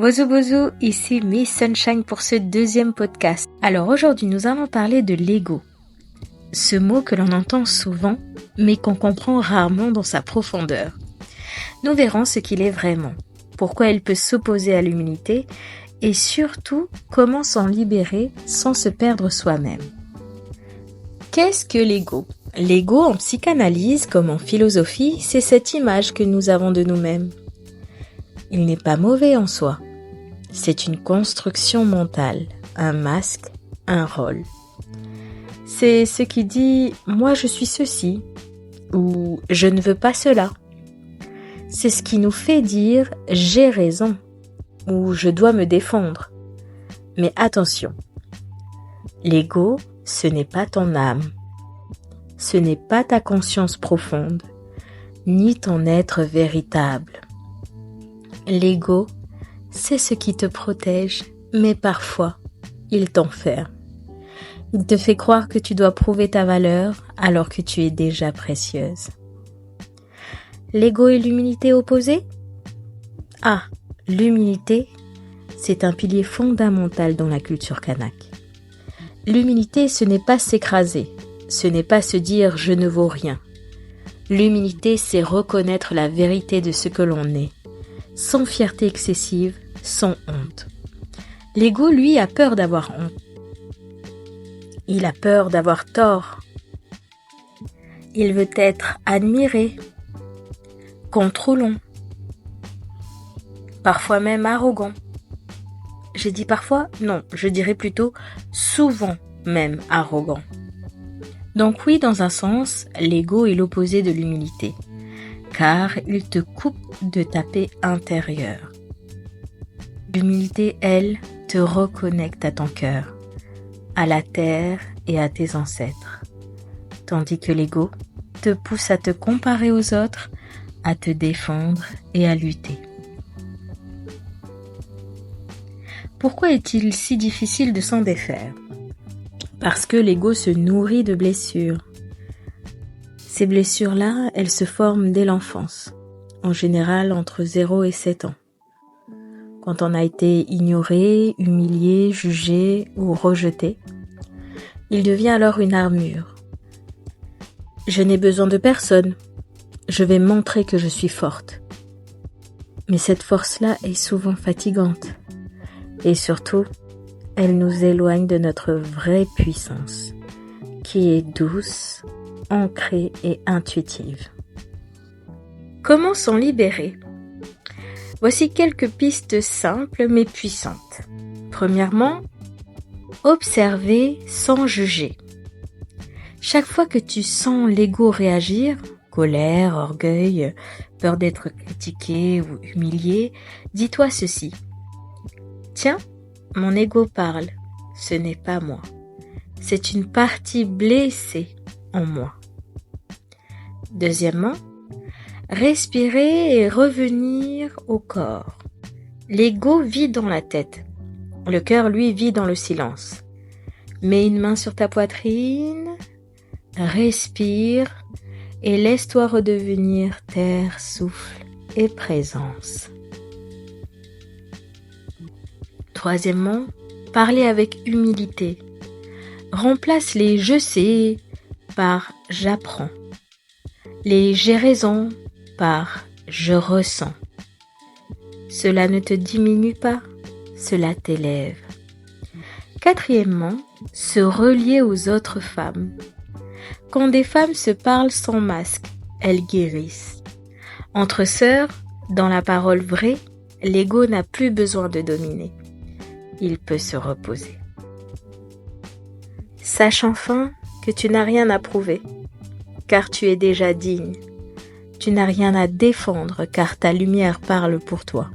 Bonjour, bonjour, ici Miss Sunshine pour ce deuxième podcast. Alors aujourd'hui nous allons parler de l'ego. Ce mot que l'on entend souvent, mais qu'on comprend rarement dans sa profondeur. Nous verrons ce qu'il est vraiment, pourquoi il peut s'opposer à l'humilité et surtout comment s'en libérer sans se perdre soi-même. Qu'est-ce que l'ego ? L'ego en psychanalyse comme en philosophie, c'est cette image que nous avons de nous-mêmes. Il n'est pas mauvais en soi. C'est une construction mentale, un masque, un rôle. C'est ce qui dit « moi je suis ceci » ou « je ne veux pas cela ». C'est ce qui nous fait dire « j'ai raison » ou « je dois me défendre ». Mais attention, l'ego, ce n'est pas ton âme, ce n'est pas ta conscience profonde, ni ton être véritable. L'ego, c'est ce qui te protège, mais parfois, il t'enferme. Il te fait croire que tu dois prouver ta valeur alors que tu es déjà précieuse. L'ego et l'humilité opposées ? Ah, l'humilité, c'est un pilier fondamental dans la culture kanak. L'humilité, ce n'est pas s'écraser, ce n'est pas se dire « je ne vaux rien ». L'humilité, c'est reconnaître la vérité de ce que l'on est, sans fierté excessive, sans honte. L'ego, lui, a peur d'avoir honte. Il a peur d'avoir tort. Il veut être admiré, contrôlant, parfois même arrogant. J'ai dit parfois, non, je dirais plutôt souvent même arrogant. Donc oui, dans un sens, l'ego est l'opposé de l'humilité, car il te coupe de ta paix intérieure. L'humilité, elle, te reconnecte à ton cœur, à la terre et à tes ancêtres, tandis que l'ego te pousse à te comparer aux autres, à te défendre et à lutter. Pourquoi est-il si difficile de s'en défaire ? Parce que l'ego se nourrit de blessures. Ces blessures-là, elles se forment dès l'enfance, en général entre 0 et 7 ans. Quand on a été ignoré, humilié, jugé ou rejeté, il devient alors une armure. Je n'ai besoin de personne, je vais montrer que je suis forte. Mais cette force-là est souvent fatigante. Et surtout, elle nous éloigne de notre vraie puissance, qui est douce, ancrée et intuitive. Comment s'en libérer ? Voici quelques pistes simples mais puissantes. Premièrement, observer sans juger. Chaque fois que tu sens l'ego réagir, colère, orgueil, peur d'être critiqué ou humilié, dis-toi ceci. Tiens, mon ego parle, ce n'est pas moi. C'est une partie blessée en moi. Deuxièmement, respirer et revenir au corps. L'ego vit dans la tête. Le cœur, lui, vit dans le silence. Mets une main sur ta poitrine, respire et laisse-toi redevenir terre, souffle et présence. Troisièmement, parler avec humilité. Remplace les « je sais » par « j'apprends ». Les « j'ai raison » par « je ressens ». Cela ne te diminue pas, cela t'élève. Quatrièmement, se relier aux autres femmes. Quand des femmes se parlent sans masque, elles guérissent. Entre sœurs, dans la parole vraie, l'ego n'a plus besoin de dominer. Il peut se reposer. Sache enfin que tu n'as rien à prouver, car tu es déjà digne. Tu n'as rien à défendre, car ta lumière parle pour toi.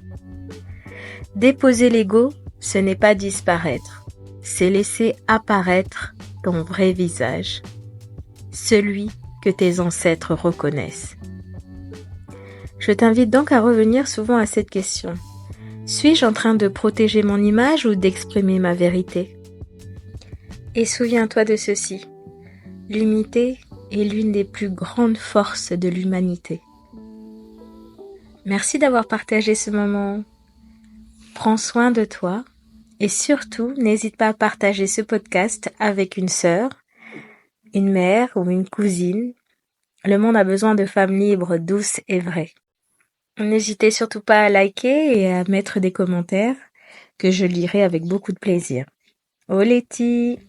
Déposer l'ego, ce n'est pas disparaître, c'est laisser apparaître ton vrai visage, celui que tes ancêtres reconnaissent. Je t'invite donc à revenir souvent à cette question. Suis-je en train de protéger mon image ou d'exprimer ma vérité ? Et souviens-toi de ceci, l'humilité est l'une des plus grandes forces de l'humanité. Merci d'avoir partagé ce moment. Prends soin de toi et surtout, n'hésite pas à partager ce podcast avec une sœur, une mère ou une cousine. Le monde a besoin de femmes libres, douces et vraies. N'hésitez surtout pas à liker et à mettre des commentaires que je lirai avec beaucoup de plaisir. Oleti!